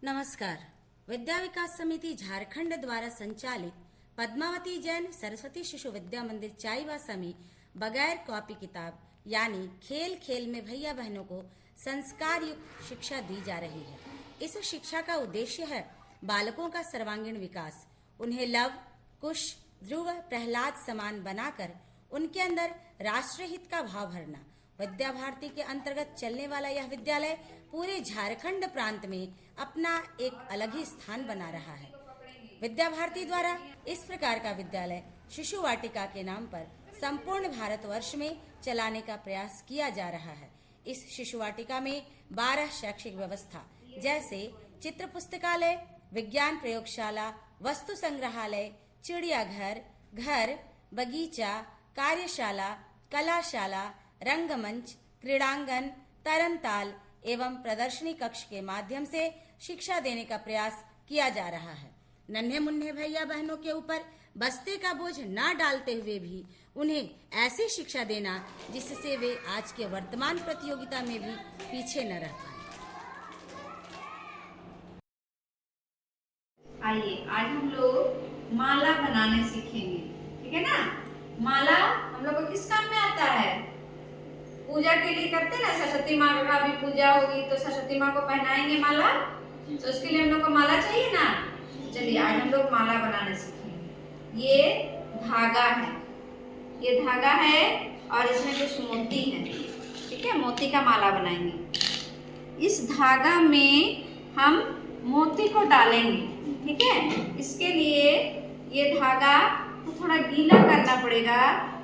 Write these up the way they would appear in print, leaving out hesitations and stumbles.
नमस्कार। विद्या विकास समिति झारखंड द्वारा संचालित पद्मावती जैन सरस्वती शिशु विद्या मंदिर चाईबासा में बगैर कॉपी किताब यानी खेल खेल में भैया बहनों को संस्कार युक्त शिक्षा दी जा रही है। इस शिक्षा का उद्देश्य है बालकों का सर्वांगीण विकास, उन्हें लव, कुश, ध्रुव, प्रहलाद समान बनाकर उनके अंदर राष्ट्रहित का भाव भरना। विद्या भारती के अंतर्गत चलने वाला यह विद्यालय पूरे झारखंड प्रांत में अपना एक अलग ही स्थान बना रहा है। विद्या भारती द्वारा इस प्रकार का विद्यालय शिशु वाटिका के नाम पर संपूर्ण भारतवर्ष में चलाने का प्रयास किया जा रहा है। इस शिशु वाटिका में 12 शैक्षिक व्यवस्था जैसे चित्र पुस्तकालय, विज्ञान प्रयोगशाला, वस्तु संग्रहालय, चिड़ियाघर, घर, बगीचा, कार्यशाला, कलाशाला, रंगमंच, क्रीड़ांगन, तरनताल एवं प्रदर्शनी कक्ष के माध्यम से शिक्षा देने का प्रयास किया जा रहा है। नन्हे मुन्ने भैया बहनों के ऊपर बस्ते का बोझ ना डालते हुए भी उन्हें ऐसी शिक्षा देना जिससे वे आज के वर्तमान प्रतियोगिता में भी पीछे न रह पाए। आइए आज हम लोग माला बनाने सीखेंगे, ठीक है ना। माला हम लोग को किस काम में आता है? पूजा के लिए करते हैं ना। सरस्वती माँ का भी पूजा होगी तो सरस्वती माँ को पहनाएंगे माला, तो उसके लिए हम लोग को माला चाहिए ना। चलिए आज हम लोग माला बनाने सीखेंगे। ये धागा है, ये धागा है और इसमें कुछ मोती है, ठीक है। मोती का माला बनाएंगे। इस धागा में हम मोती को डालेंगे, ठीक है। इसके लिए ये धागा को थोड़ा गीला करना पड़ेगा।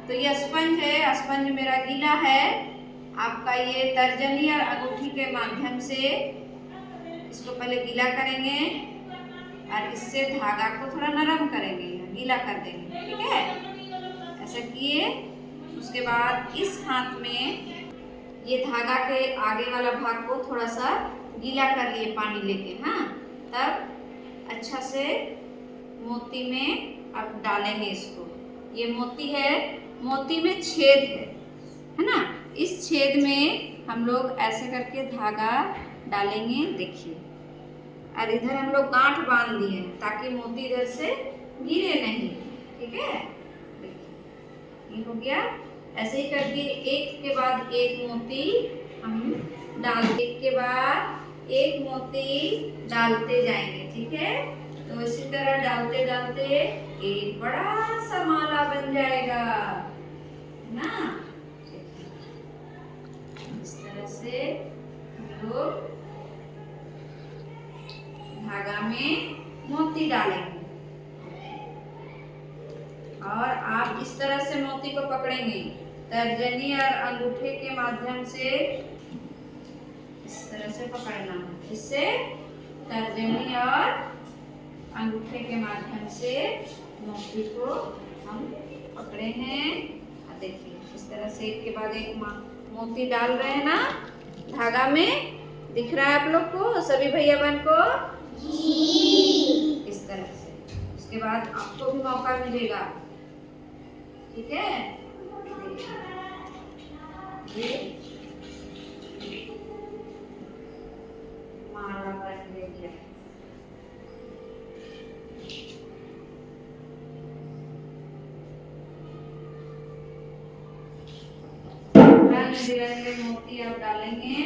तो ये स्पंज है, स्पंज मेरा गीला है। आपका ये तर्जनी और अंगूठी के माध्यम से इसको पहले गीला करेंगे और इससे धागा को थोड़ा नरम करेंगे, गीला कर देंगे, ठीक है। ऐसा किए। उसके बाद इस हाथ में ये धागा के आगे वाला भाग को थोड़ा सा गीला कर लिए पानी लेके, हाँ। तब अच्छा से मोती में अब डालेंगे इसको। ये मोती है, मोती में छेद है ना। इस छेद में हम लोग ऐसे करके धागा डालेंगे, देखिए। और इधर हम लोग गांठ बांध दिए ताकि मोती इधर से गिरे नहीं, ठीक है। देखिए ये हो गया। ऐसे ही करके एक के बाद एक मोती हम डाल, एक के बाद एक मोती डालते जाएंगे, ठीक है। तो इसी तरह डालते डालते एक बड़ा सा माला बन जाएगा ना। इस तरह से हम लोग धागा में मोती डालेंगे और आप इस तरह से मोती को पकड़ेंगे तर्जनी और अंगूठे के माध्यम से। इस तरह से पकड़ना है, इससे तर्जनी और अंगूठे के माध्यम से मोती को हम पकड़े हैं। देखिए इस तरह से एक के बाद एक मोती डाल रहे हैं ना धागा में। दिख रहा है आप लोग को, सभी भैया बहन को? जी। इस तरह से उसके बाद आपको भी मौका मिलेगा, ठीक है। ये माला बन गई है। रंग बिरंगे मोती आप डालेंगे,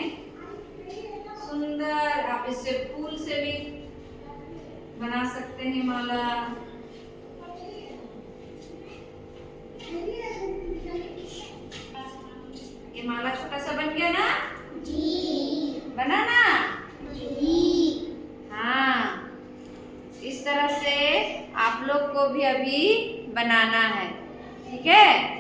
सुंदर। आप इससे फूल से भी बना सकते हैं माला। ये माला छोटा सा बन गया ना जी। बना ना जी। हाँ, इस तरह से आप लोग को भी अभी बनाना है, ठीक है।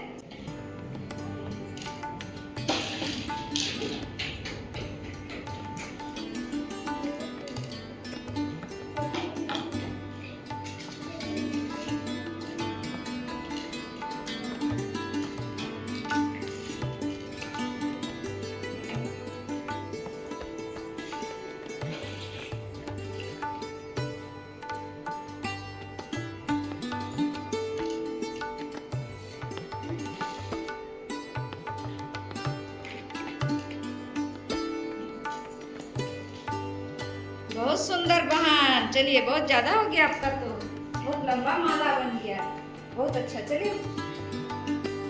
बहुत सुंदर बहन। चलिए बहुत ज्यादा हो गया आपका, तो बहुत लंबा माला बन गया, बहुत अच्छा। चलिए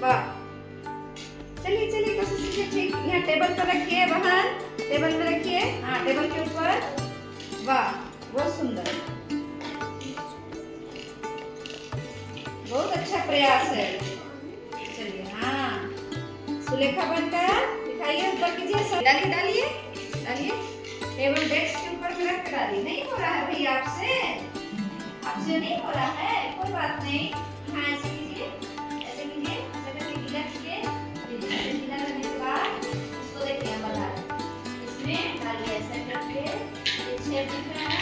वाह, चलिए चलिए कोशिश कीजिए। ठीक, यहाँ टेबल पर रखिए बहन, टेबल पर रखिए। हाँ टेबल के ऊपर। वाह बहुत सुंदर, बहुत अच्छा प्रयास है। चलिए हाँ, सुलेखा बनकर दिखाइए, ऊपर कीजिए। डालिए डालिए डालिए, टेबल डेस्क के ऊपर में रख कर डालिए। नहीं हो रहा है भैया आपसे, आपसे नहीं हो रहा है, कोई बात नहीं। हाँ ऐसे कीजिए, ऐसे कीजिए, ऐसे करके गीला कीजिए। गीला करने के बाद इसको देखिए, हम बता रहे हैं, इसमें डालिए ऐसे करके। ये शेप दिख रहा है,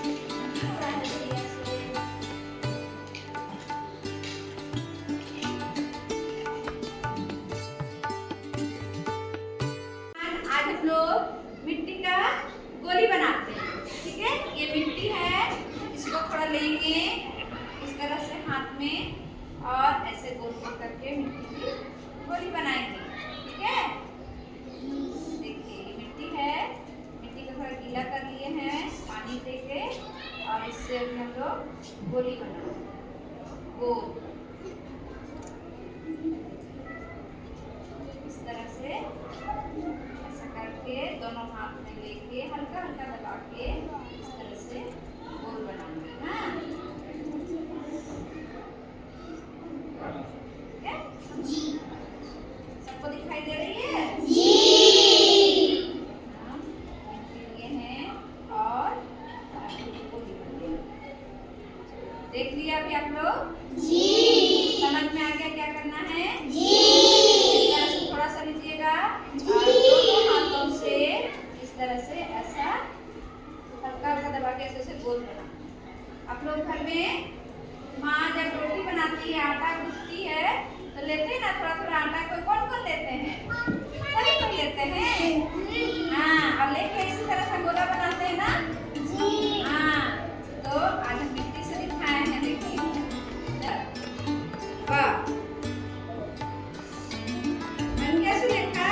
नहीं हो रहा है भैया से। आज हम लोग मिट्टी का गोली बनाते हैं, ठीक है। ये मिट्टी है, इसको थोड़ा लेंगे इस तरह से हाथ में और ऐसे गोल गोल करके मिट्टी की गोली बनाएंगे, ठीक है। देखिए ये मिट्टी है, मिट्टी को थोड़ा गीला कर लिए हैं पानी देके, और इससे हम लोग गोली बनाएंगे। गोल इस तरह से ऐसा करके दोनों हाथ में लेके हल्का हल्का दबा के इस तरह से गोल बनाएंगे। हाँ ठीक है, सबको दिखाई दे रही है जी। हाँ, ये हैं और गोली बन गई। देख लिया अभी आप लोग जी, समझ में आ गया क्या करना है जी। इस तरह से थोड़ा सा लीजिएगा और दोनों हाथों से इस तरह से ऐसा हल्का हल्का दबा के ऐसे गोल बना। आप लोग घर में माँ जब रोटी बनाती है, आटा गूंथती है, तो लेते हैं ना थोड़ा थोड़ा आटा, को कौन कौन लेते हैं? सभी लोग लेते हैं। हाँ, और लेके इसी तरह से गोला बनाते हैं ना जी। हाँ, तो आज हम मिट्टी से दिखाए हैं, देखिए। वाह, बन गया सुलेखा।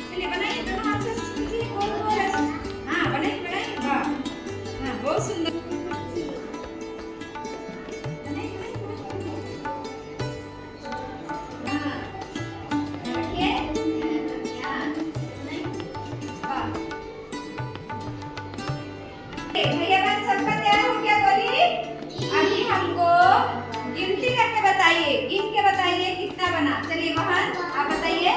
चलिए बनाइए, दोनों हाथ से कीजिए गोल गोल ऐसे। हाँ बनाइए बनाइए, वाह हाँ बहुत सुंदर। बनाइए बनाइए हाँ, रखिए। हाँ वाह, भैया बहन सबका तैयार हो गया गोली। अभी हमको गिनती करके बताइए, गिन के बताइए कितना बना। चलिए बहन आप बताइए।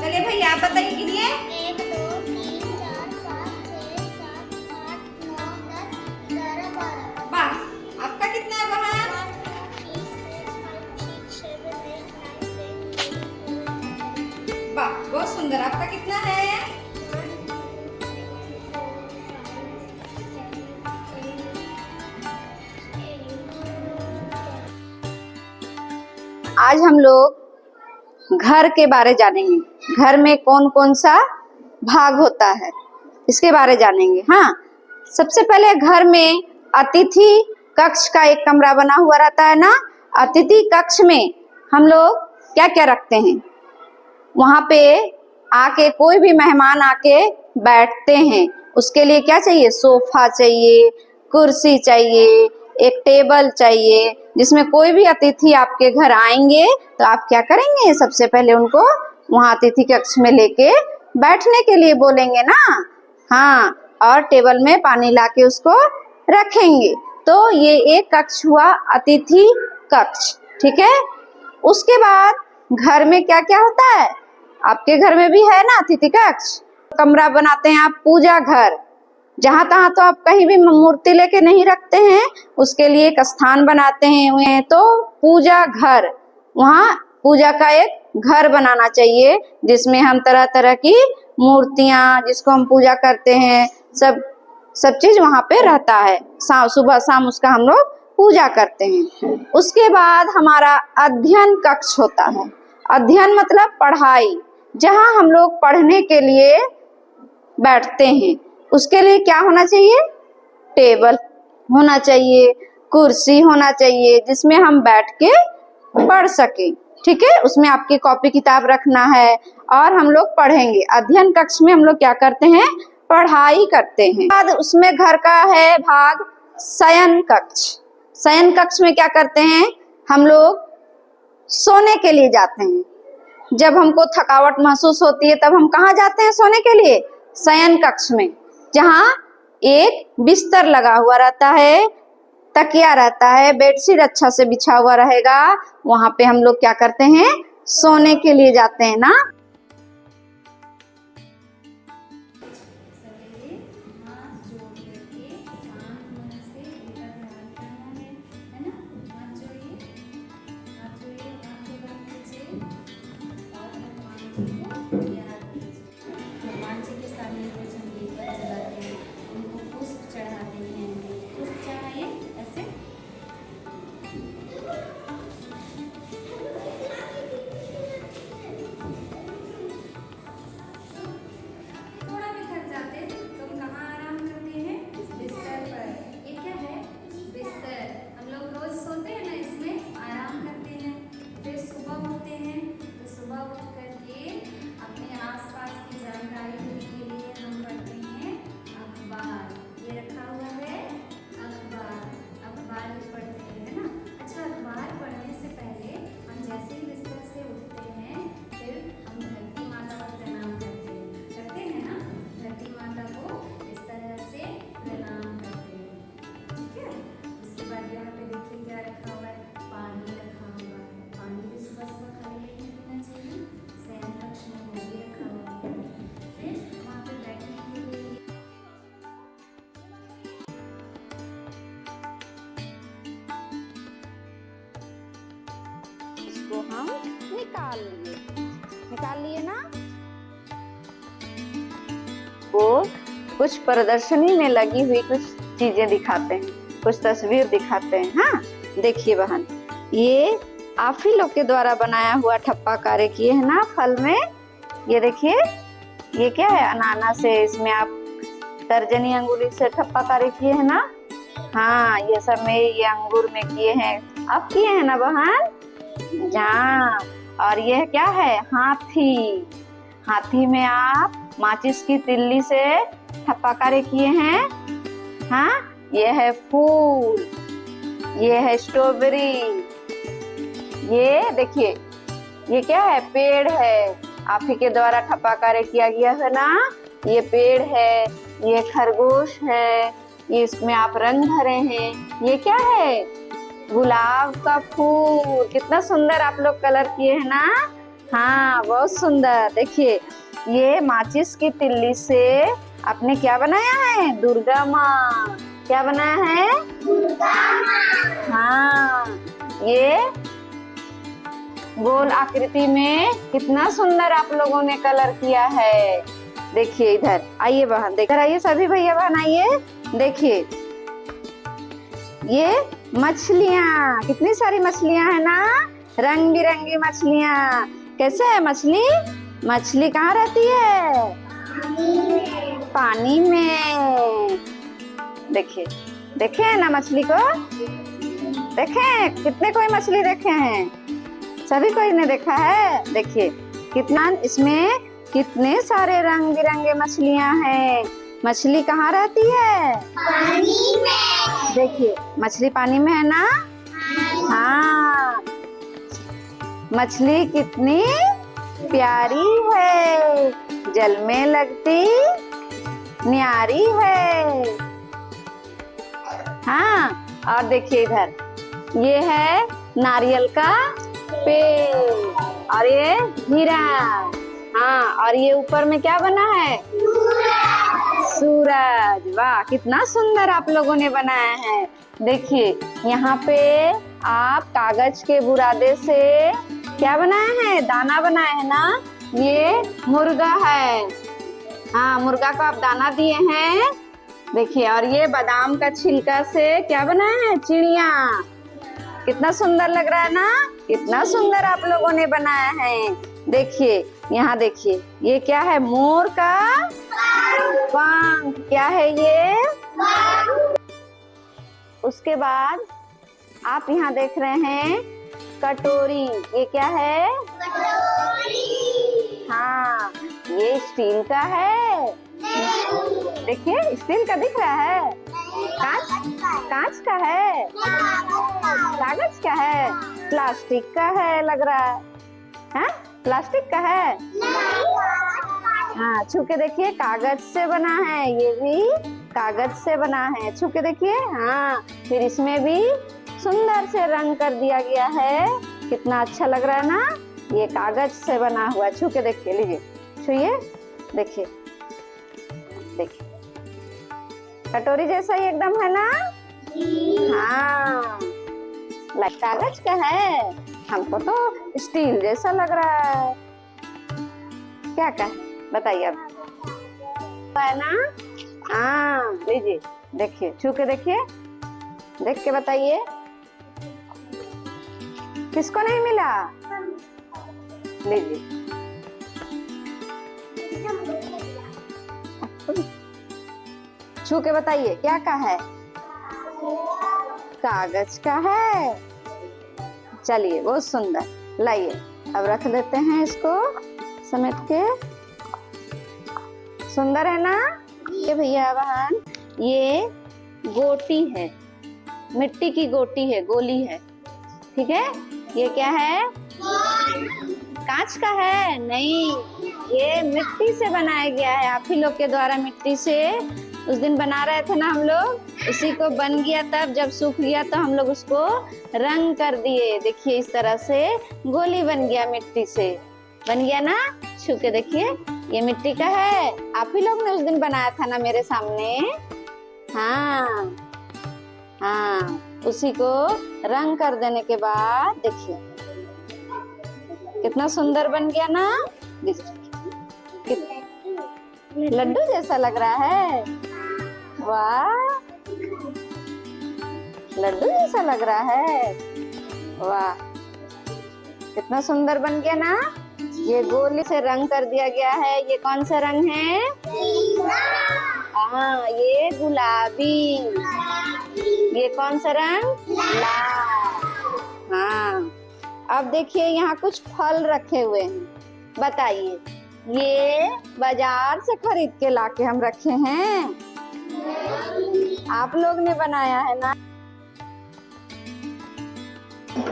चलिए भैया आप बताइए, गिनिए। 1 2 3 4 5 6 7 8 9 10 11 12। वाह, आपका कितना है बहन? 1 2 3 4 5 6 7 8 9 10 11 12। वाह बहुत सुंदर, आपका कितना है? आज हम लोग घर के बारे जानेंगे, घर में कौन कौन सा भाग होता है इसके बारे जानेंगे। हाँ, सबसे पहले घर में अतिथि कक्ष का एक कमरा बना हुआ रहता है ना। अतिथि कक्ष में हम लोग क्या क्या रखते हैं? वहां पे आके कोई भी मेहमान आके बैठते हैं, उसके लिए क्या चाहिए? सोफा चाहिए, कुर्सी चाहिए, एक टेबल चाहिए, जिसमें कोई भी अतिथि आपके घर आएंगे तो आप क्या करेंगे? सबसे पहले उनको वहां अतिथि कक्ष में लेके बैठने के लिए बोलेंगे ना। हाँ, और टेबल में पानी लाके उसको रखेंगे। तो ये एक कक्ष हुआ अतिथि कक्ष, ठीक है। उसके बाद घर में क्या क्या होता है? आपके घर में भी है ना अतिथि कक्ष। कमरा बनाते हैं आप पूजा घर, जहां तहां तो आप कहीं भी मूर्ति लेके नहीं रखते हैं, उसके लिए एक स्थान बनाते हैं। तो पूजा घर, वहां पूजा का एक घर बनाना चाहिए जिसमें हम तरह तरह की मूर्तियां, जिसको हम पूजा करते हैं, सब चीज वहां पे रहता है। सुबह शाम उसका हम लोग पूजा करते हैं। उसके बाद हमारा अध्ययन कक्ष होता है। अध्ययन मतलब पढ़ाई, जहां हम लोग पढ़ने के लिए बैठते हैं। उसके लिए क्या होना चाहिए? टेबल होना चाहिए, कुर्सी होना चाहिए, जिसमें हम बैठ के पढ़ सके। ठीक है, उसमें आपकी कॉपी किताब रखना है और हम लोग पढ़ेंगे। अध्ययन कक्ष में हम लोग क्या करते हैं, पढ़ाई करते हैं। बाद उसमें घर का है भाग शयन कक्ष। शयन कक्ष में क्या करते हैं, हम लोग सोने के लिए जाते हैं। जब हमको थकावट महसूस होती है तब हम कहाँ जाते हैं सोने के लिए, शयन कक्ष में, जहाँ एक बिस्तर लगा हुआ रहता है, तकिया रहता है, बेडशीट अच्छा से बिछा हुआ रहेगा, वहां पे हम लोग क्या करते हैं, सोने के लिए जाते हैं ना। भगवान जी के सामने रोज हम दीपक जलाते हैं, उनको पुष्प चढ़ाते हैं। पुष्प चढ़ाइए ऐसे। थोड़ा भी थक जाते हैं तो हम कहाँ आराम करते हैं, बिस्तर पर। ये क्या है, बिस्तर। हम लोग रोज सोते हैं ना, इसमें आराम करते हैं। फिर सुबह उठते हैं तो सुबह उठ करके अपने आसपास की जानकारी के लिए हम पढ़ते हैं अखबार। ये रखा हुआ है अखबार, अखबार भी पढ़ते हैं, है ना। अच्छा, अखबार पढ़ने से पहले हम जैसे ही बिस्तर से उठते हैं फिर हम धरती माता को प्रणाम करते हैं ना। धरती माता को इस तरह से प्रणाम करते हैं, ठीक है। उसके बाद यहाँ पे देखिए क्या रखा हुआ है, पानी रखा हुआ है। पानी भी सुबह सुबह खाली पेट में पीना चाहिए। शयन कक्ष में वो भी रखा हुआ है। फिर वहाँ पे बैठने के लिए इसको हम निकाल लिए ना। वो कुछ प्रदर्शनी में लगी हुई कुछ चीजें दिखाते हैं, कुछ तस्वीर दिखाते हैं। हाँ देखिए बहन, ये आप ही लोग के द्वारा बनाया हुआ ठप्पा कार्य किए है ना फल में। ये देखिए, ये क्या है, अनानास है, इसमें आप तर्जनी अंगुली से ठप्पा कार्य किए है ना। हाँ, ये सब में ये अंगूर में किए हैं, आप किए हैं ना बहन। जहाँ और ये क्या है, हाथी। हाथी में आप माचिस की तिल्ली से ठप्पा कार्य किए हैं। हाँ, ये है फूल, ये है स्ट्रॉबेरी। ये देखिए, ये क्या है, पेड़ है, आप ही के द्वारा ठप्पा कार्य किया गया है ना। ये पेड़ है, ये खरगोश है, ये इसमें आप रंग भरे हैं। ये क्या है, गुलाब का फूल। कितना सुंदर आप लोग कलर किए हैं ना। हाँ, बहुत सुंदर। देखिए, ये माचिस की तिल्ली से आपने क्या बनाया है, दुर्गा माँ। क्या बनाया है, दुर्गा माँ। हाँ, ये गोल आकृति में कितना सुंदर आप लोगों ने कलर किया है। देखिए इधर आइए बहन, देखकर आइए सभी भैया बहन, आइए देखिए। ये मछलियाँ, कितनी सारी मछलियाँ है ना, रंग बिरंगी मछलियाँ। कैसे है मछली, मछली कहाँ रहती है, पानी में। देखिए, देखे है ना मछली को, देखे कितने कोई मछली देखे हैं, सभी कोई ने देखा है। देखिए कितना इसमें कितने सारे रंग बिरंगे मछलियाँ हैं। मछली कहाँ रहती है, पानी में। देखिए मछली पानी में है ना। हाँ, मछली कितनी प्यारी है, जल में लगती न्यारी है। हाँ, और देखिए इधर ये है नारियल का पेड़ और ये हीरा। हाँ, और ये ऊपर में क्या बना है, सूरज। वाह, कितना सुंदर आप लोगों ने बनाया है। देखिए यहाँ पे आप कागज के बुरादे से क्या बनाए हैं, दाना बनाए हैं ना। ये मुर्गा है। हाँ, मुर्गा को आप दाना दिए हैं। देखिए, और ये बादाम का छिलका से क्या बनाया है, चिड़िया। कितना सुंदर लग रहा है ना, कितना सुंदर आप लोगों ने बनाया है। देखिए यहाँ देखिए, ये क्या है, मोर का पंख। क्या है ये, उसके बाद आप यहाँ देख रहे हैं कटोरी। ये क्या है? कटोरी। हाँ, ये स्टील का है। देखिए स्टील का दिख रहा है। कांच का है। कागज का है। प्लास्टिक का है लग रहा है। हाँ, प्लास्टिक का है। हाँ, छू के देखिए कागज से बना है। ये भी कागज से बना है। छू के देखिए। हाँ, फिर इसमें भी सुंदर से रंग कर दिया गया है। कितना अच्छा लग रहा है ना। ये कागज से बना हुआ। छू के देखिए, लीजिए छुइए, देखिए देखिए कटोरी जैसा ही एकदम है ना। हाँ, कागज का है। हमको तो स्टील जैसा लग रहा है। क्या कहे बताइए अब, है ना। हाँ, लीजिए देखिए, छू के देखिए, देख के बताइए किसको नहीं मिला। लीजिए, छू के बताइए क्या का है। कागज का है। चलिए, बहुत सुंदर। लाइए, अब रख देते हैं इसको समेट के। सुंदर है ना। ये भैया बहन, ये गोटी है, मिट्टी की गोटी है, गोली है। ठीक है। ये क्या है? कांच का है? नहीं, ये मिट्टी से बनाया गया है। आप ही लोग के द्वारा मिट्टी से उस दिन बना रहे थे ना हम लोग, उसी को बन गया। तब जब सूख गया तो हम लोग उसको रंग कर दिए। देखिए इस तरह से गोली बन गया, मिट्टी से बन गया ना। छू के देखिए, ये मिट्टी का है। आप ही लोग ने उस दिन बनाया था ना मेरे सामने। हाँ हाँ, उसी को रंग कर देने के बाद देखिए कितना सुंदर बन गया ना। लड्डू जैसा लग रहा है। वाह, लड्डू जैसा लग रहा है। वाह, कितना सुंदर बन गया ना। ये गोली से रंग कर दिया गया है। ये कौन सा रंग है? हाँ, ये गुलाबी। ये कौन सा रंग? लाल। हाँ, अब देखिए यहाँ कुछ फल रखे हुए हैं। बताइए, ये बाजार से खरीद के लाके हम रखे हैं, आप लोग ने बनाया है ना।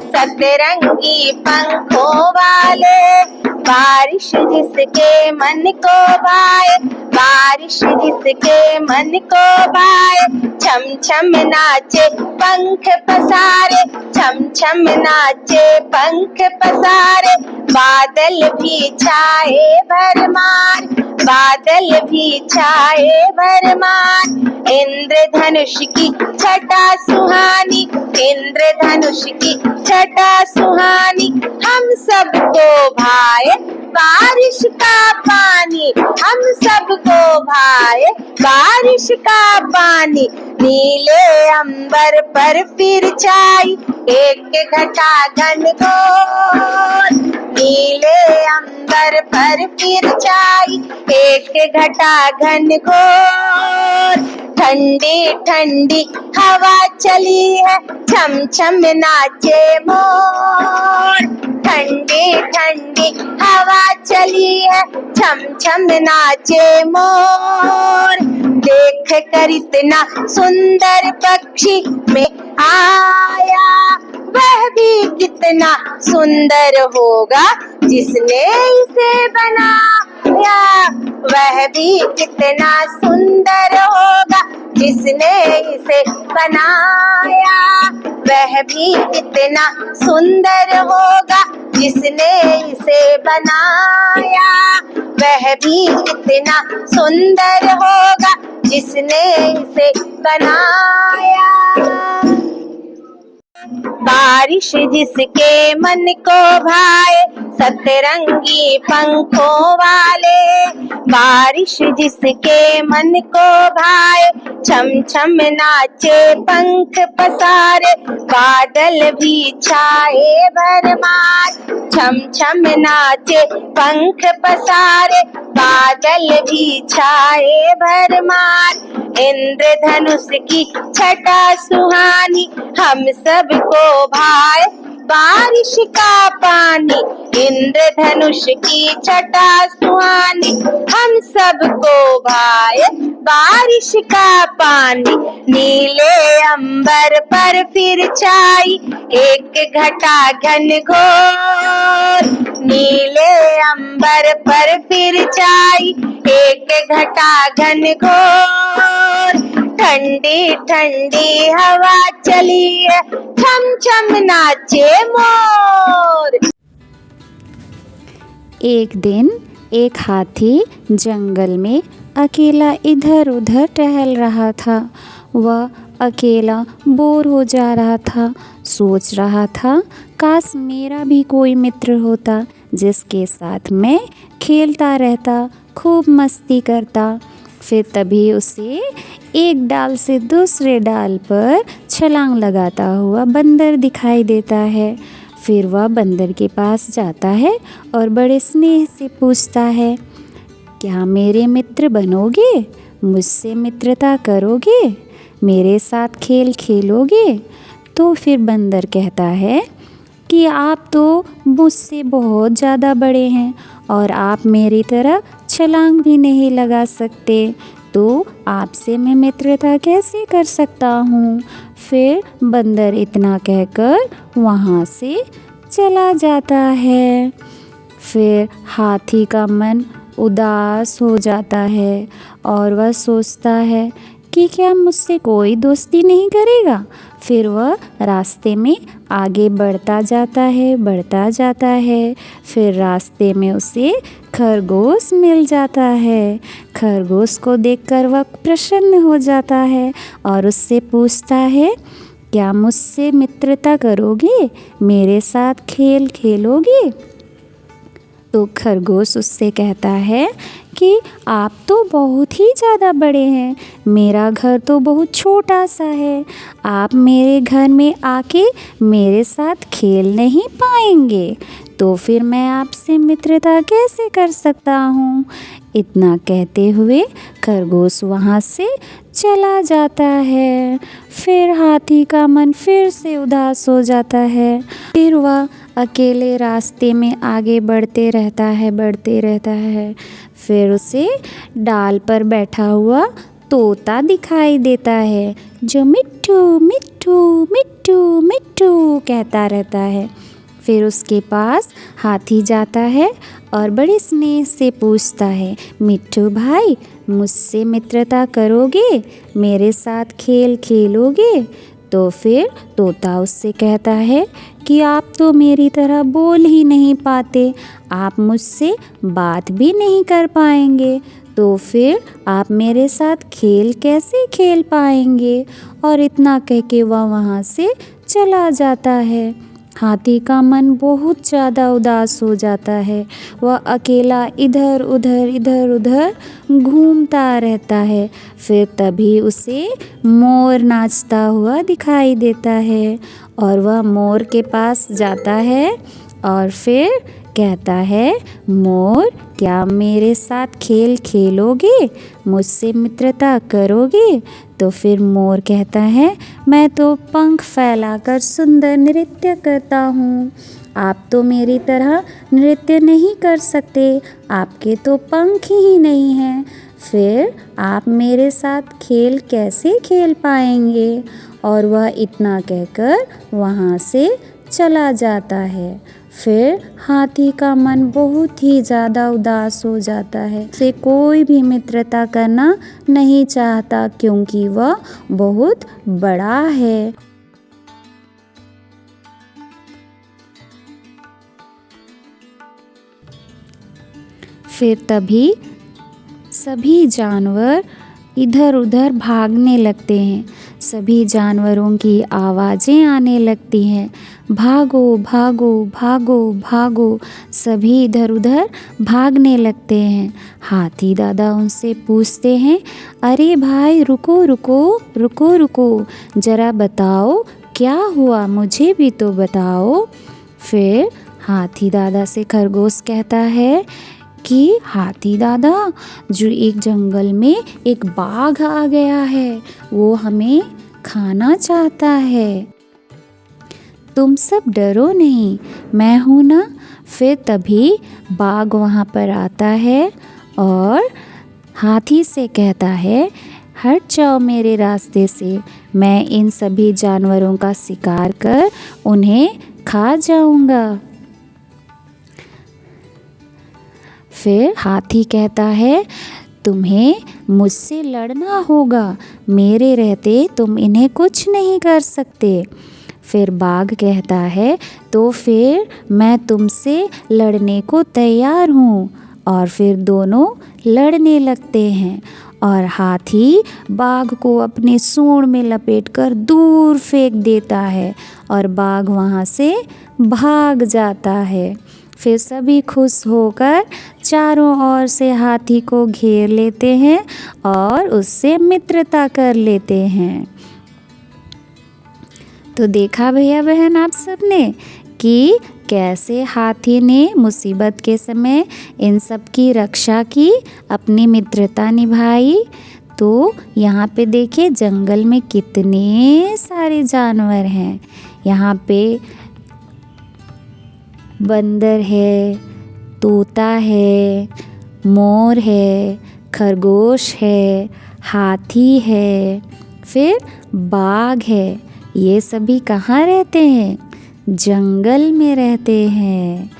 सतरंगी पंखों वाले, बारिश जिसके मन को भाए, बारिश जिसके मन को भाए, छम छम नाचे पंख पसारे, छम छम नाचे पंख पसारे, बादल भी छाए भरमार, बादल भी छाए भरमार, इंद्रधनुष की छटा सुहानी, इंद्रधनुष की छटा सुहानी, हम सबको भाए बारिश का पानी, हम सबको भाए बारिश का पानी, नीले अंबर पर फिर छाई एक घटा घनघोर, नीले अंबर पर फिर छाई एक घटा घनघोर, ठंडी ठंडी हवा चली है, छम छम नाचे मोर, ठंडी ठंडी हवा चली है, छम छम नाचे मोर, देख कर इतना सुंदर पक्षी में आया, वह भी कितना सुंदर होगा जिसने इसे बनाया, वह भी कितना सुंदर होगा जिसने इसे बनाया, वह भी कितना सुंदर होगा जिसने इसे बनाया, वह भी कितना सुंदर होगा जिसने इसे बनाया। बारिश जिसके मन को भाए, सतरंगी पंखों वाले, बारिश जिसके मन को भाए, छम छम नाचे पंख पसारे, बादल भी छाए भरमार, छम छम नाचे पंख पसारे, बादल भी छाए भरमार, इंद्रधनुष की छटा सुहानी, हम सबको भाए बारिश का पानी, इंद्रधनुष की छटा सुहानी, हम सबको भाए बारिश का पानी। नीले अंबर पर फिर छाई एक घटा घन घोर, नीले अंबर पर फिर छाई एक घटा घन घोर। ठंडी ठंडी हवा चली है, छम छम नाचे मोर। एक दिन एक हाथी जंगल में अकेला इधर उधर टहल रहा था। वह अकेला बोर हो जा रहा था। सोच रहा था, काश मेरा भी कोई मित्र होता जिसके साथ मैं खेलता रहता, खूब मस्ती करता। फिर तभी उसे एक डाल से दूसरे डाल पर छलांग लगाता हुआ बंदर दिखाई देता है। फिर वह बंदर के पास जाता है और बड़े स्नेह से पूछता है, क्या मेरे मित्र बनोगे? मुझसे मित्रता करोगे? मेरे साथ खेल खेलोगे? तो फिर बंदर कहता है कि आप तो मुझसे बहुत ज़्यादा बड़े हैं और आप मेरी तरह छलांग भी नहीं लगा सकते, तो आपसे मैं मित्रता कैसे कर सकता हूँ। फिर बंदर इतना कहकर वहाँ से चला जाता है। फिर हाथी का मन उदास हो जाता है और वह सोचता है कि क्या मुझसे कोई दोस्ती नहीं करेगा। फिर वह रास्ते में आगे बढ़ता जाता है। फिर रास्ते में उसे खरगोश मिल जाता है। खरगोश को देखकर वह प्रसन्न हो जाता है और उससे पूछता है, क्या मुझसे मित्रता करोगे? मेरे साथ खेल खेलोगे? तो खरगोश उससे कहता है कि आप तो बहुत ही ज़्यादा बड़े हैं, मेरा घर तो बहुत छोटा सा है, आप मेरे घर में आके मेरे साथ खेल नहीं पाएंगे, तो फिर मैं आपसे मित्रता कैसे कर सकता हूँ। इतना कहते हुए खरगोश वहाँ से चला जाता है। फिर हाथी का मन फिर से उदास हो जाता है। फिर वह अकेले रास्ते में आगे बढ़ते रहता है। फिर उसे डाल पर बैठा हुआ तोता दिखाई देता है, जो मिट्ठू मिट्ठू मिट्ठू मिट्ठू कहता रहता है। फिर उसके पास हाथी जाता है और बड़े स्नेह से पूछता है, मिट्ठू भाई, मुझसे मित्रता करोगे? मेरे साथ खेल खेलोगे? तो फिर तोता उससे कहता है कि आप तो मेरी तरह बोल ही नहीं पाते, आप मुझसे बात भी नहीं कर पाएंगे, तो फिर आप मेरे साथ खेल कैसे खेल पाएंगे। और इतना कह के वह वहाँ से चला जाता है। हाथी का मन बहुत ज़्यादा उदास हो जाता है। वह अकेला इधर उधर घूमता रहता है। फिर तभी उसे मोर नाचता हुआ दिखाई देता है और वह मोर के पास जाता है और फिर कहता है, मोर, क्या मेरे साथ खेल खेलोगे? मुझसे मित्रता करोगे? तो फिर मोर कहता है, मैं तो पंख फैलाकर सुंदर नृत्य करता हूँ, आप तो मेरी तरह नृत्य नहीं कर सकते, आपके तो पंख ही नहीं हैं, फिर आप मेरे साथ खेल कैसे खेल पाएंगे। और वह इतना कहकर वहाँ से चला जाता है। फिर हाथी का मन बहुत ही ज़्यादा उदास हो जाता है। उसे कोई भी मित्रता करना नहीं चाहता क्योंकि वह बहुत बड़ा है। फिर तभी सभी जानवर इधर उधर भागने लगते हैं। सभी जानवरों की आवाज़ें आने लगती हैं, भागो भागो भागो भागो। सभी इधर उधर भागने लगते हैं। हाथी दादा उनसे पूछते हैं, अरे भाई रुको रुको रुको रुको, ज़रा बताओ क्या हुआ, मुझे भी तो बताओ। फिर हाथी दादा से खरगोश कहता है कि हाथी दादा, जो एक जंगल में एक बाघ आ गया है, वो हमें खाना चाहता है। तुम सब डरो नहीं, मैं हूँ ना। फिर तभी बाघ वहाँ पर आता है और हाथी से कहता है, हट जाओ मेरे रास्ते से, मैं इन सभी जानवरों का शिकार कर उन्हें खा जाऊंगा। फिर हाथी कहता है, तुम्हें मुझसे लड़ना होगा, मेरे रहते तुम इन्हें कुछ नहीं कर सकते। फिर बाघ कहता है, तो फिर मैं तुमसे लड़ने को तैयार हूँ। और फिर दोनों लड़ने लगते हैं और हाथी बाघ को अपने सूंड में लपेटकर दूर फेंक देता है और बाघ वहाँ से भाग जाता है। फिर सभी खुश होकर चारों ओर से हाथी को घेर लेते हैं और उससे मित्रता कर लेते हैं। तो देखा भैया बहन आप सबने कि कैसे हाथी ने मुसीबत के समय इन सब की रक्षा की, अपनी मित्रता निभाई। तो यहाँ पे देखिए जंगल में कितने सारे जानवर हैं। यहाँ पे बंदर है, तोता है, मोर है, खरगोश है, हाथी है, फिर बाघ है। ये सभी कहाँ रहते हैं? जंगल में रहते हैं।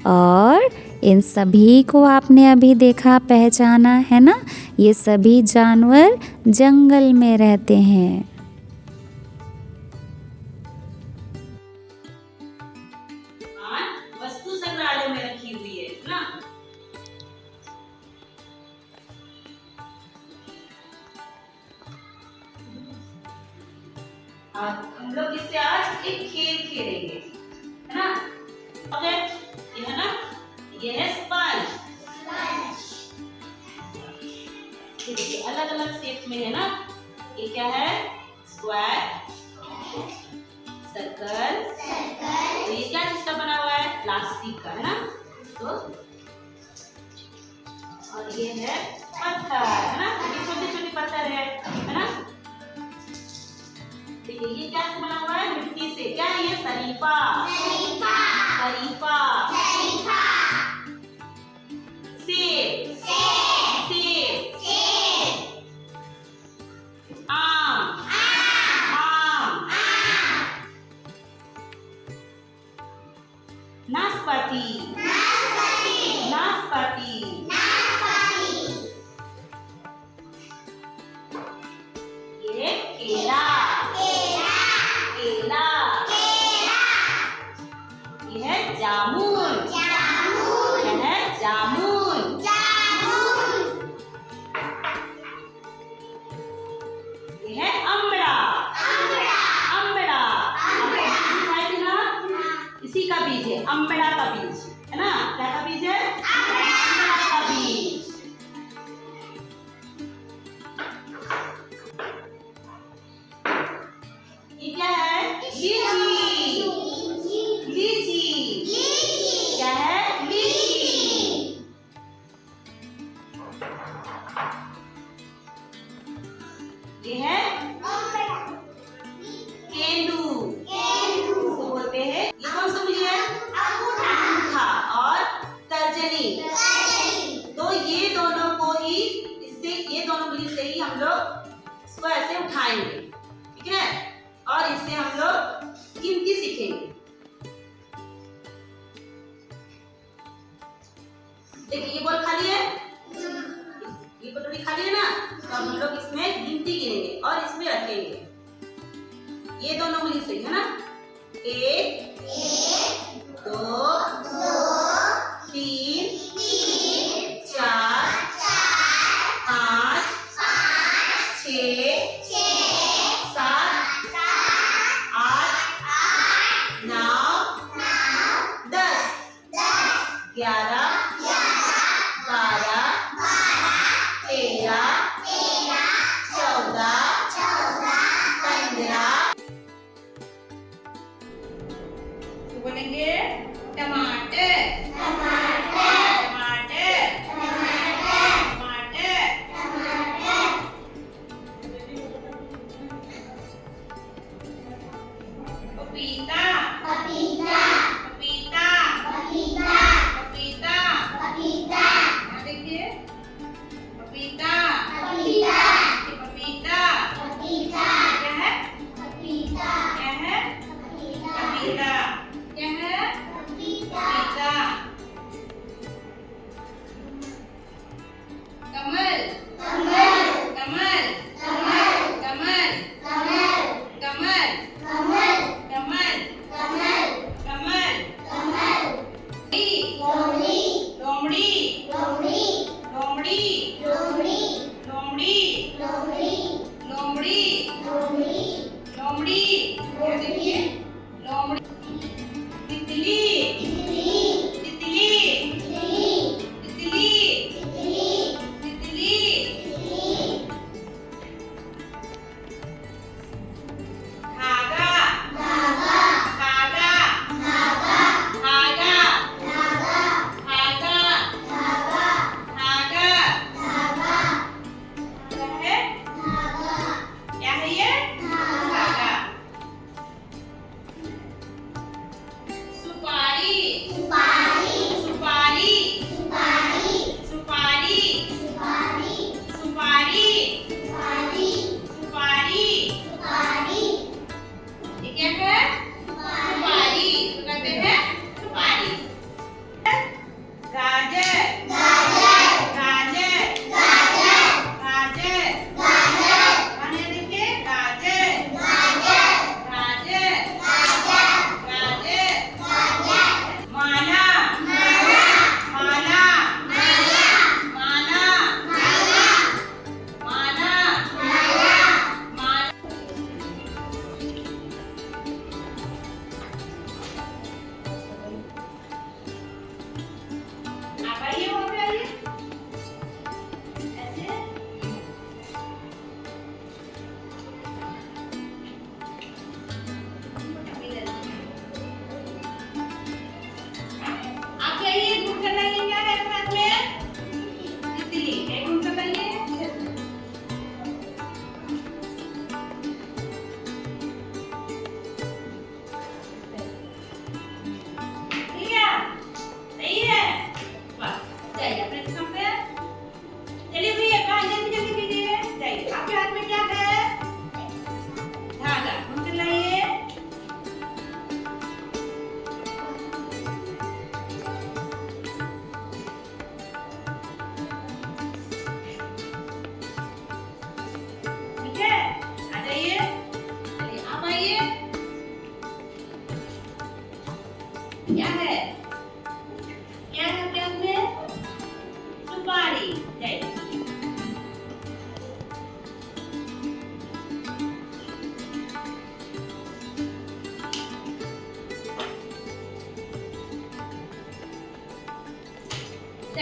और इन सभी को आपने अभी देखा, पहचाना है ना। ये सभी जानवर जंगल में रहते हैं। वस्तु संग्रहालय में रखी हुई है ना। हम लोग इससे आज एक खेल खेलेंगे, है ना। ये है ना, ये है स्पंज। ये देखिए अलग अलग शेप में है ना। ये क्या है? Square, circle. तो ये क्या चीज का बना हुआ है? प्लास्टिक का, है ना। तो और ये है पत्थर, है ना। ये छोटे छोटे पत्थर है ना। देखिए ये क्या से बना हुआ है? मिट्टी से। क्या है ये? शरीफा। शरीफा। सेब। आम। नाशपाती। ये केला। ये है जामुन। ये है जामुन। ये है अमड़ा। इसी का बीज है, अमड़ा का बीज, है ना। क्या का बीज है? अमड़ा का बीज। ये क्या है? लीची। क्या है? लीची। ये है केंदू। इसको बोलते हैं, ये कौन सा बीज है? अंगूठा और तर्जनी। तो ये दोनों को ही, इससे ये दोनों बीज से ही हम लोग इसको ऐसे उठाएंगे, ठीक है। और इससे हम लोग गिनती सीखेंगे। देखिए ये बॉल खाली है, ये कटोरी खाली है ना। तो हम लोग इसमें गिनती गिनेंगे और इसमें रखेंगे। ये दोनों मिली से, है ना। 1 2 3 4 5 6 7 8 9 10 11 12 13 14 15। बोलेंगे टमाटर।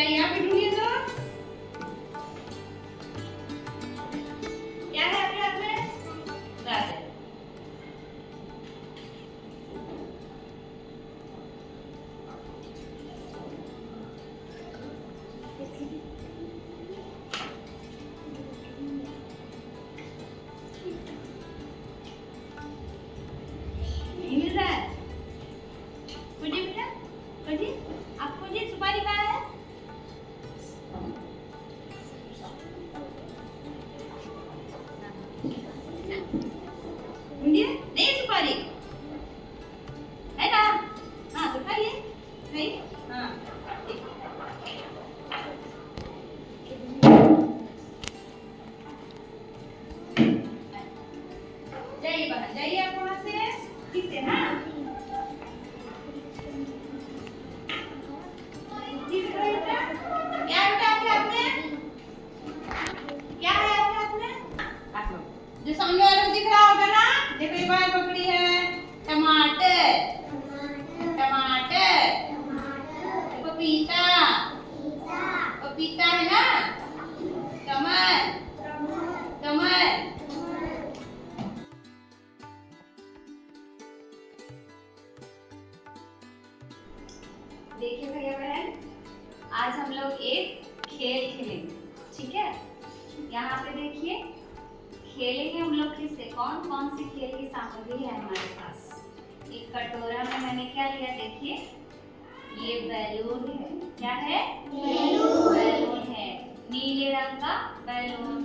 बताइए, आप भी ढूंढिए तो क्या है आपके हाथ में? गाजर। नहीं मिल रहा है? खोजिए बेटा, खोजिए, आप खोजिए, सुपारी कहाँ है? ढूंढिए, नहीं है सुपारी, है ना? हाँ, तो खाइए, खाइए, हाँ। जाइए बाहर, जाइए आप वहाँ से, ठीक से, हाँ? ठीक से खाइए बेटा। क्या है बेटा आपके हाथ में? क्या है आपके हाथ में? आप लोग जो सामने वाले को दिख रहा होगा ना, देखो ये बाल पकड़ी है, टमाटर, टमाटर, पपीता, पपीता है ना, कमल, कमल। देखिए भैया बहन, आज हम लोग एक खेल खेलेंगे, ठीक है? यहाँ पे देखिए, खेलेंगे हम लोग किससे, कौन कौन सी खेल की सामग्री है हमारे पास। एक कटोरा में मैंने क्या लिया, देखिए ये बैलून है, क्या है? बैलून है, नीले रंग का बैलून।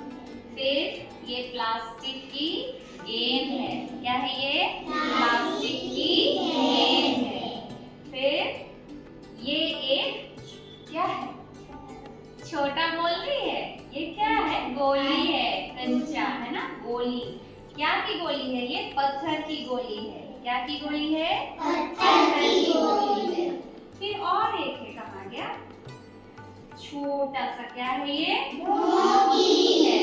फिर ये प्लास्टिक की गेंद है, क्या है ये? प्लास्टिक की गेंद है। फिर ये एक क्या है? छोटा गोली है, ये क्या है? गोली है, कंचा है ना, गोली। क्या की गोली है? ये पत्थर की गोली है। क्या की गोली है? पत्थर की गोली है। फिर और एक है, कहाँ गया? छोटा सा, क्या है ये? मोती है।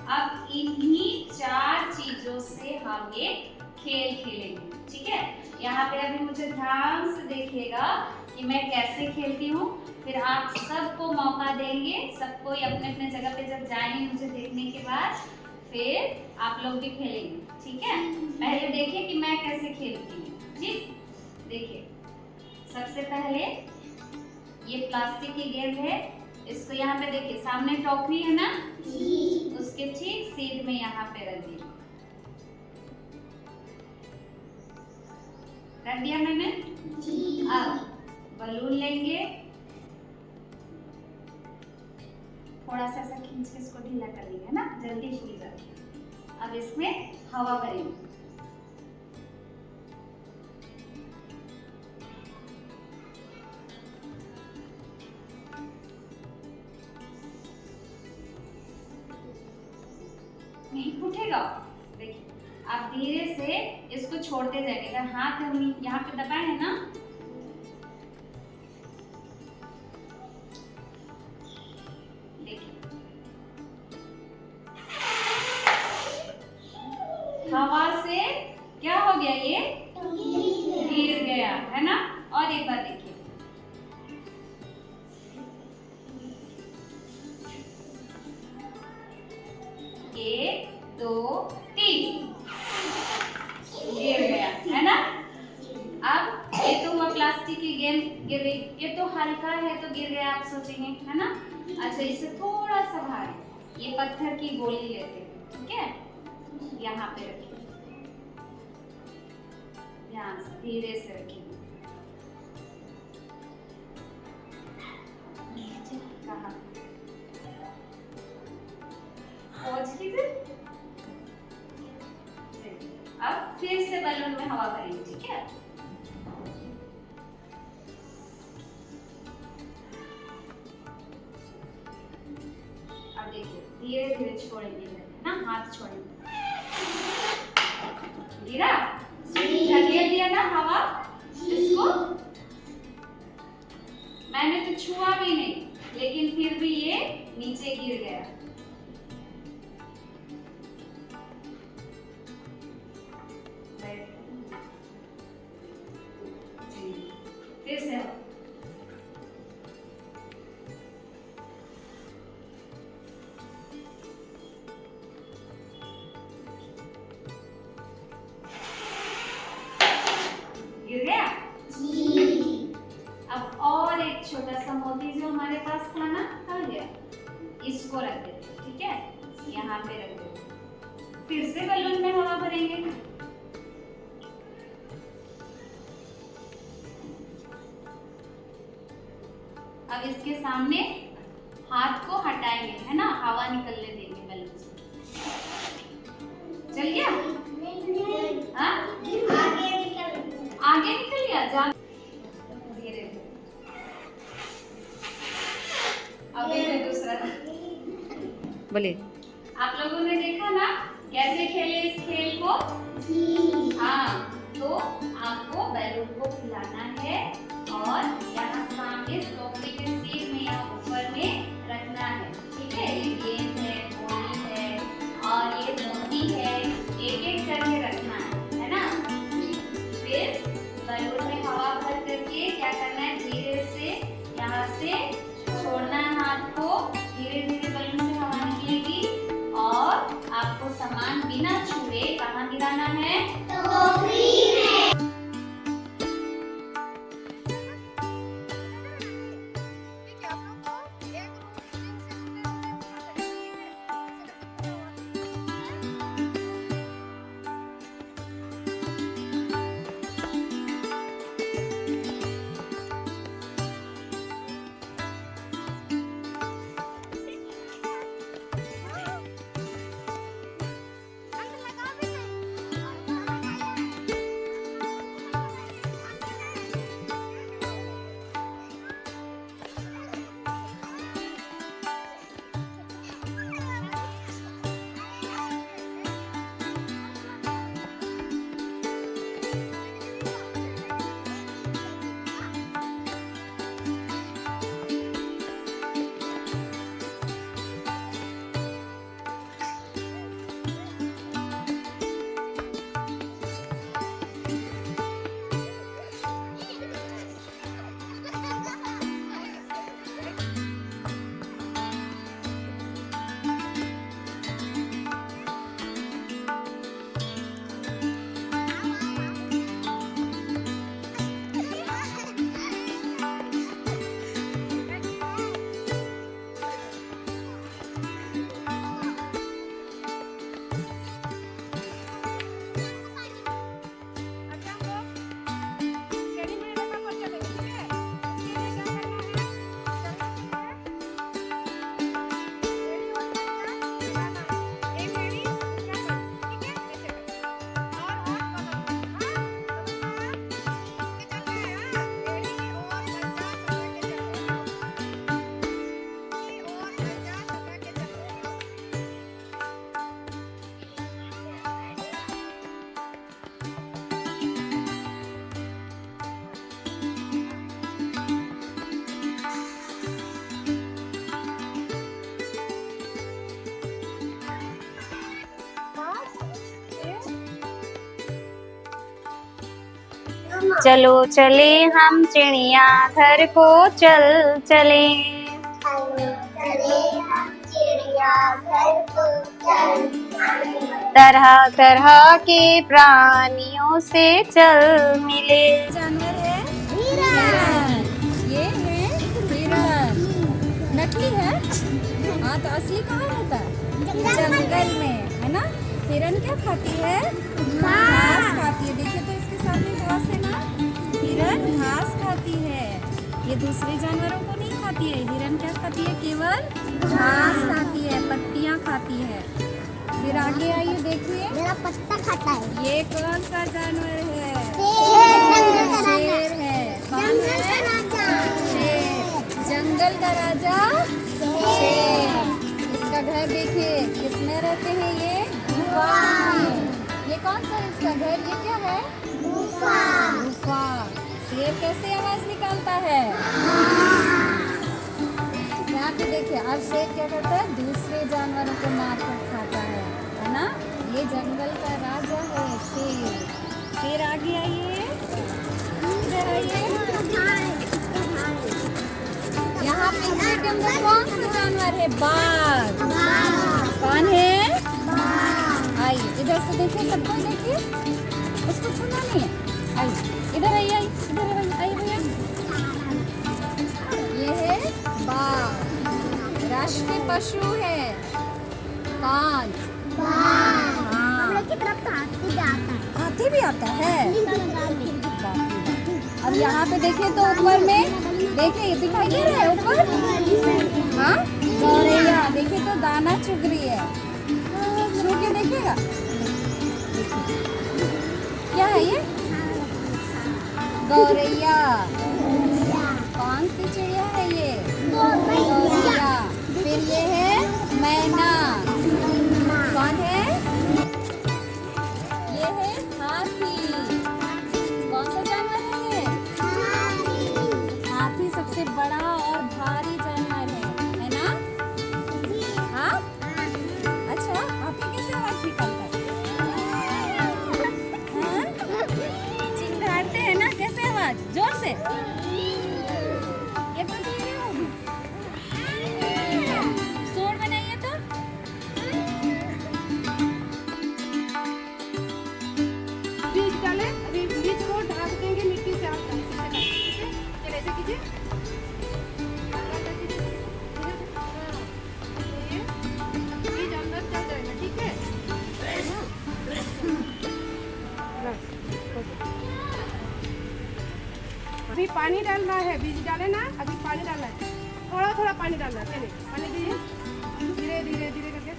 अब इन्हीं 4 चीजों से हम ये खेल खेलेंगे, ठीक है? यहाँ पे अभी मुझे ध्यान से देखिएगा कि मैं कैसे खेलती हूँ, फिर आप सबको मौका देंगे, सबको अपने अपने जगह पे जब जाएंगे मुझे देखने के बाद, फिर आप लोग भी खेलेंगे, ठीक है? पहले देखिए कि मैं कैसे खेलती हूँ, ठीक? देखिए, सबसे पहले ये प्लास्टिक की गेंद है, इसको यहाँ पे देखिए, सामने टोकरी है ना, उसके ठीक सीध में यहाँ पे रख दीजिए। रख दिया मैंने? अब बलून लेंगे, थोड़ा सा ऐसा खींच के इसको ढीला कर देंगे ना, जल्दी फूल जाती है। अब इसमें हवा भरेंगे, नहीं फूटेगा। देखिए, आप धीरे से इसको छोड़ते जाएंगे, अगर हाथ हम यहाँ पे दबाए है ना, हवा से क्या हो गया, ये गिर गया है ना। और एक बार देखिए, एक, दो, तीन, गिर गया है ना। अब ये तो हुआ प्लास्टिक की गेंद गिर गई, ये तो हल्का है तो गिर गया, आप सोचेंगे है ना। अच्छा, इससे थोड़ा सा भारी, ये पत्थर की गोली लेते हैं, ठीक है? यहाँ पे रखिए, ध्यान से धीरे से रखिए। कहाँ? पहुंच कीजिए। अब फिर से बलून में हवा भरेंगे, ठीक है? अब देखिए, धीरे धीरे छोड़ेंगे ना, हाथ छोड़ेंगे। गिरा, धकेल दिया ना हवा इसको, मैंने तो छुआ भी नहीं, लेकिन फिर भी ये नीचे गिर गया। फिर से इसको रख देते हैं, ठीक है, यहाँ पे रख देते हैं। फिर से बलून में हवा भरेंगे। अब इसके सामने हाथ को हटाएंगे, है ना, हवा निकलने देंगे बलून से। चल गया? हाँ? आगे निकल गया, जा धीरे धीरे। अभी मैं दूसरा। बोलिए। आप लोगों ने देखा ना कैसे खेले इस खेल को? हाँ, तो आपको बैलून को फुलाना है और यहाँ सामने टोकरी के सीट में यहाँ ऊपर में रखना है, ठीक है। ये गेंद है, गोली है और ये मोती है, एक एक करके रखना है ना। फिर बैलून में हवा भर करके क्या करना है, धीरे से यहाँ से छोड़ना है हाथ को, धीरे धीरे बैलून से हवा निकलेगी और आपको सामान बिना छुए कहाँ गिराना है, टोकरी में। चलो चले हम चिड़िया घर को चल चले। तरह तरह के प्राणियों से चल मिले। जानवर है हिरन। ये है हिरन। नकली है? हाँ, तो असली कहाँ रहता है? जंगल में, है ना। हिरन क्या खाती है? घास खाती है। देखिए तो इसके सामने घास है ना। हिरन घास खाती है, ये दूसरे जानवरों को नहीं खाती है। हिरन क्या खाती है? केवल घास खाती है, पत्तियाँ खाती है। फिर आगे आइए, देखिए मेरा पत्ता खाता है। ये कौन सा जानवर है? शेर है। कौन है? शेर। जंगल का राजा शेर। इसका घर देखिए, किसमें रहते हैं ये? गुफा में। ये कौन सा है इसका घर? ये क्या है? गुफा। शेर कैसे आवाज निकालता है? यहाँ पे देखिए, अब शेर क्या करता है? दूसरे जानवरों को मार कर खाता है ना। ये जंगल का राजा है शेर। फिर आगे आइए, इधर आइए। यहाँ पे के अंदर कौन सा जानवर है? बाघ। कौन है? आइए इधर से देखिए, सबको देखिए, उसको छूना नहीं है। आइए इधर आइए, इधर आइए भैया। ये है बाघ, राष्ट्रीय पशु है? कौन? हम लोग की तरफ तो हाथी भी आता है। हाथी भी आता है? अब यहाँ पे देखें तो ऊपर में देखिए दिखाई दे रहा है ऊपर। हाँ, गौरैया देखे तो दाना चुग रही है। छू के देखिएगा क्या है ये? गौरैया। कौन सी चिड़िया है ये? गौरैया। फिर ये है मैना। कौन है? ये है हाथी। कौन सा जानवर है ये? हाथी सबसे बड़ा और भारी जानवर है ना? हाँ? अच्छा, हाथी कैसे आवाज निकालता है? हाँ? चिल्लाते हैं ना, कैसे आवाज? जोर से। ये तो नहीं होगी। शोर बनाइए तो। बीज डालें, अभी बीज को ढक देंगे मिट्टी से। आप चलिए ऐसे कीजिए। ये बीज अंदर चल जाएगा, ठीक है? अभी पानी डालना है, बीज डाले ना, अभी पानी डालना है, थोड़ा थोड़ा पानी डालना है। चलिए पानी दीजिए, धीरे धीरे धीरे करके।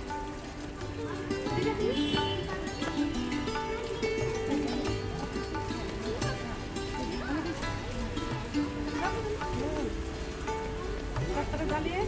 डालिए।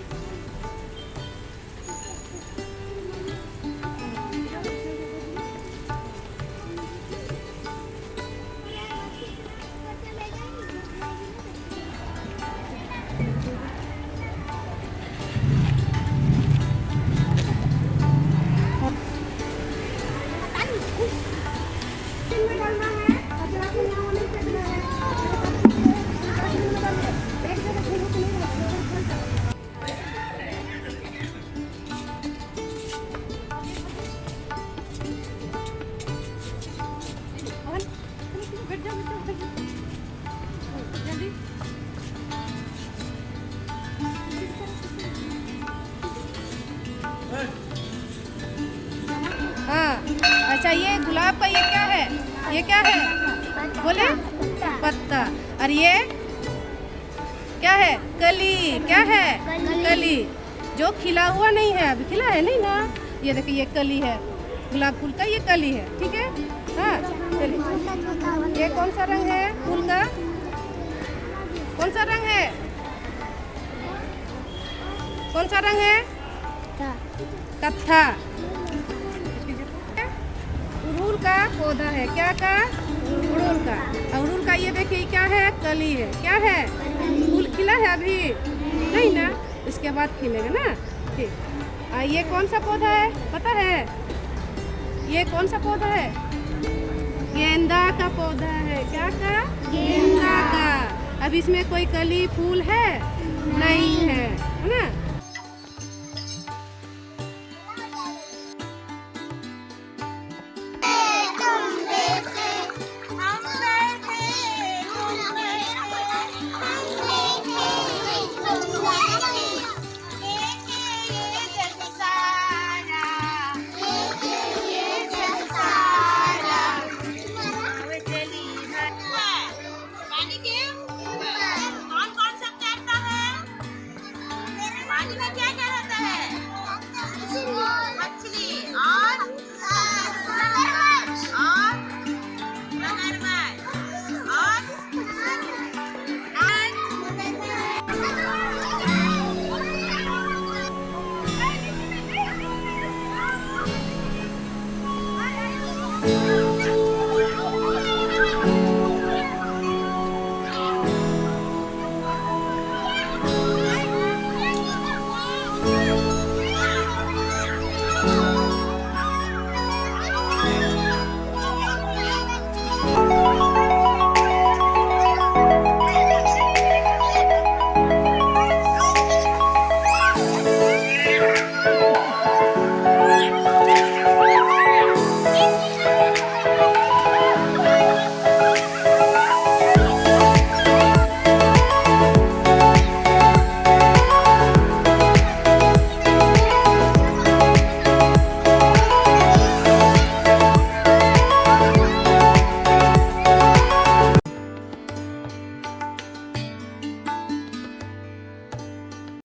हाँ, अच्छा ये गुलाब का ये क्या है? ये क्या है? बोले? पत्ता। और ये क्या है? कली। क्या है? कली। जो खिला हुआ नहीं है, अभी खिला है नहीं ना। ये देखिए ये कली है, गुलाब फूल का ये कली है, ठीक है? हाँ, चलिए। ये कौन सा रंग है फूल का? कौन सा रंग है? कौन सा रंग है? कत्था। अड़हुल का पौधा है, क्या का? अड़हुल का। अड़हुल का ये देखिए क्या है? कली है। क्या है? फूल खिला है अभी नहीं ना, इसके बाद खिलेगा ना। ठीक। ये कौन सा पौधा है पता है? ये कौन सा पौधा है? गेंदा का पौधा है। क्या का? गेंदा का। अब इसमें कोई कली फूल है? नहीं है।